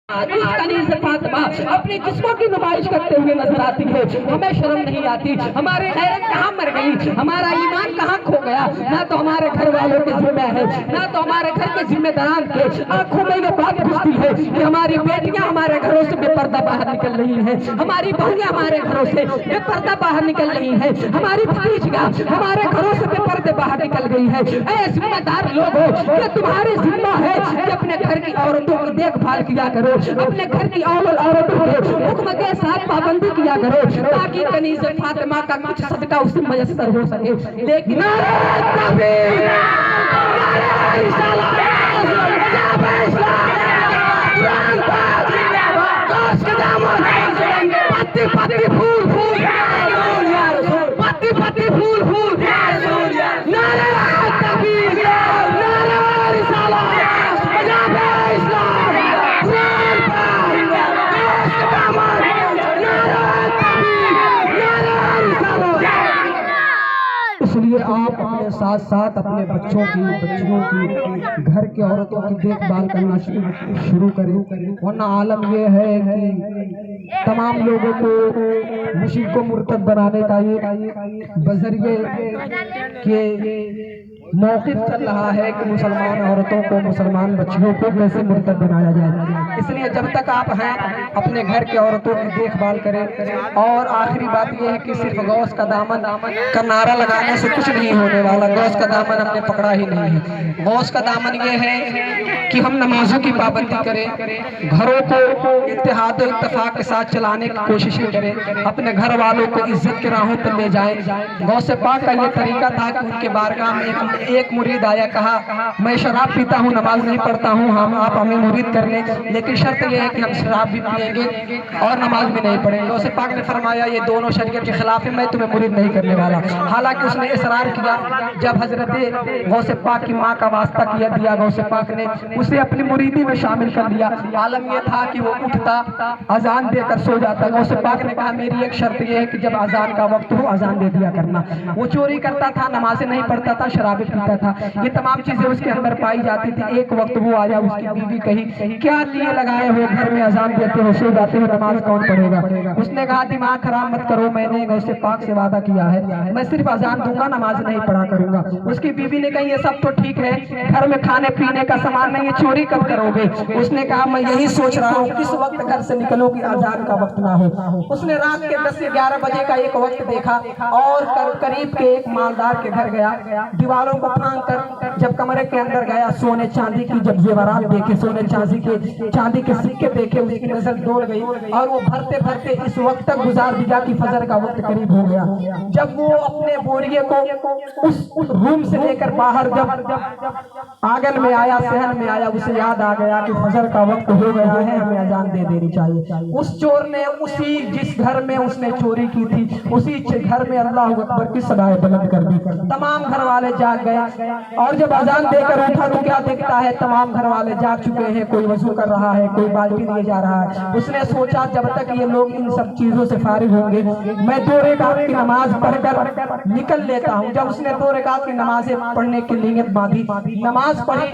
कनीज़ फातिमा अपने जिस्मों की नुमाइश करते हुए नजर आती है। हमें शर्म नहीं आती, हमारे गैरत कहाँ मर गई, हमारा ईमान कहाँ खो गया। ना तो हमारे घर वालों के जिम्मे है, ना तो हमारे घर के जिम्मेदारान के आंखों में ये बात घुसती है कि हमारी बेटियां हमारे घरों से बेपर्दा बाहर निकल रही हैं, हमारी बहुएं हमारे घरों से बेपर्दा बाहर निकल रही हैं, हमारी भतीजियां हमारे घरों से बेपर्दे बाहर निकल गई है। ऐ जिम्मेदार लोगों, ये तुम्हारी जिम्मा है कि अपने घर की औरतों की देखभाल किया करो, अपने घर की औरतों के हुक्म के साथ पाबंदी किया करो, ताकि कनीज़ फातिमा का कुछ सदका उससे मयस्सर हो सके। लेकिन इसलिए आप अपने साथ साथ अपने बच्चों की, बच्चियों की, घर के औरतों की देखभाल करना शुरू करें, वरना आलम ये है कि तमाम लोगों को मुशीक को मुर्तद बनाने का ये बजरिए के मौक़िफ़ चल रहा है कि मुसलमान औरतों को, मुसलमान बच्चियों को कैसे मुर्तद बनाया जाए। इसलिए जब तक आप हैं अपने घर के औरतों की देखभाल करें। और आखिरी बात यह है कि सिर्फ गौस का दामन का नारा लगाने से कुछ नहीं होने वाला। गौस का दामन हमने पकड़ा ही नहीं है। गौस का दामन यह है कि हम नमाजों की पाबंदी करें, घरों को इत्तेहाद और इत्तेफाक के साथ चलाने की कोशिश करें, अपने घर वालों को इज्जत की राहों पर ले जाएं। गौस पाक का ये तरीका था कि उनके बारगाह में एक मुरीद आया, कहा मैं शराब पीता हूँ, नमाज नहीं पढ़ता हूँ, हम आप हमें मुरीद कर लें, लेकिन शर्त यह है कि हम शराब भी पिएंगे और नमाज भी नहीं पढ़ेंगे। गौस पाक ने फरमाया ये दोनों शरीयत के खिलाफ है, मैं तुम्हें मुरीद नहीं करने वाला। हालांकि उसने इसरार किया। जब हजरत गौस पाक की माँ का वास्ता किया दिया, गौस पाक ने उसे अपनी मुरीदी में शामिल कर लिया। आलम यह था कि वो उठता, अजान देकर सो जाता। गौस पाक ने कहा मेरी एक शर्त यह है कि जब अजान का वक्त हो अजान दे दिया करना। वो चोरी करता था, नमाजें नहीं पढ़ता था, शराबें पीता था, ये तमाम चीजें उसके अंदर पाई जाती थी। एक वक्त वो आया, उसकी बीवी कही क्या लिए लगाए हो, घर में अजान देते हो, सो जाते हो, नमाज कौन पढ़ेगा। उसने कहा दिमाग खराब मत करो, मैंने गौस पाक से वादा किया है, मैं सिर्फ अजान दूंगा, नमाज नहीं पढ़ा करूंगा। उसकी बीवी ने कही ये सब तो ठीक है, घर में खाने पीने का सामान नहीं है, चोरी कब करोगे। उसने कहा मैं यही सोच रहा हूँ किस वक्त घर से निकलो कि अजान का वक्त ना हो। उसने रात के 10 से 11 बजे का एक वक्त देखा और करीब के एक मालदार के घर गया। दीवारों को फांग कर जब कमरे के अंदर गया, सोने चांदी की जब जेवरात देखे, सोने चांदी के सिक्के देखे, उसकी नजर दौड़ गई और वो भरते भरते इस वक्त तक गुजार दिया कि फजर का वक्त करीब हो गया। जब वो अपने बोरिए को उस रूम से लेकर बाहर जब आंगन में आया, सहन में आया, उसे याद आ गया कि फजर का वक्त हो गया है, हमें अजान दे देनी चाहिए। उस चोर ने उसी जिस घर में उसने चोरी की थी, उसी घर में अल्लाह अकबर की सदाएं बुलंद कर दी। तमाम घर वाले जाग गए और जब अजान देकर उठा तो क्या देखता है, तमाम घर वाले जाग चुके हैं, कोई वजू कर रहा है, कोई बाल्टी लिए जा रहा है। उसने सोचा जब तक ये लोग इन सब चीजों से फारिग होंगे मैं 2 रकात की नमाज पढ़कर निकल लेता हूँ। जब उसने 2 रकात की नमाजें पढ़ने की नीयत बांधी, नमाज पढ़ी,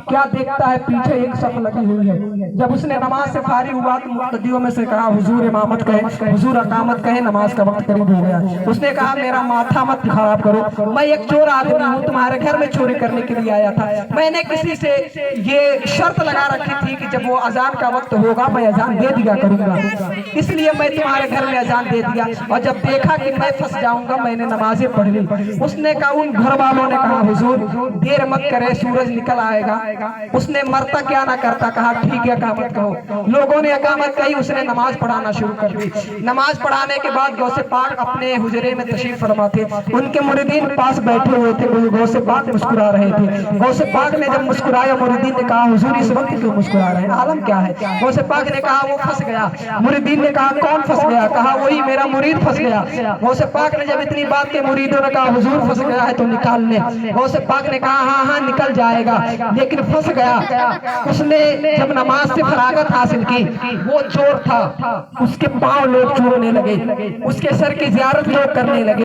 क्या देखता है पीछे एक सफ लगी हुई है। जब उसने नमाज से फारिग हुआ तो मुक्तदियों में से कहा हुजूर इमामत कहे, हुजूर अकामत कहे, नमाज का वक्त करीब हो गया। उसने कहा मेरा माथा मत खराब करो, मैं एक चोर आदमी हूँ, तुम्हारे घर में चोरी करने के लिए आया था। मैंने किसी से ये शर्त लगा रखी थी कि जब वो अजान का वक्त होगा मैं अजान दे दिया करूंगा, इसलिए मैं तुम्हारे घर में अजान दे दिया। और जब देखा कि मैं फंस जाऊंगा मैंने नमाजें पढ़ ली। उसने कहा, उन घर वालों ने कहा हुजूर देर मत करे, सूरज निकल आएगा। उसने मरता क्या ना करता, कहा ठीक है अकामत कहो। लोगों ने अकामत कही, उसने नमाज पढ़ाना शुरू कर दी। नमाज पढ़ाने के बाद गौसे पाक अपने हुजरे में तशरीफ फरमा थे, उनके मुरीदीन पास बैठे हुए थे। गौसे पाक मुस्कुरा रहे थे। गौसे पाक ने जब मुस्कुराया, मुरीदीन ने कहा हुजूर इस वक्त क्यों मुस्कुरा रहे हैं, आलम क्या है। गौसे पाक ने कहा वो फंस गया। मुरीदीन ने कहा कौन फंस गया, कहा वही मेरा मुरीद फंस गया। गौसे पाक ने जब इतनी बात के मुरीदों ने कहा हुजूर फंस गया है तो निकाल ले। गौसे पाक ने कहा हाँ हाँ निकल जाएगा, लेकिन फंस गया। उसने जब नमाज से फरागत हासिल की, वो चोर था, उसके पांव लोग छूने लगे, उसके सर की ज़ियारत लोग करने लगे।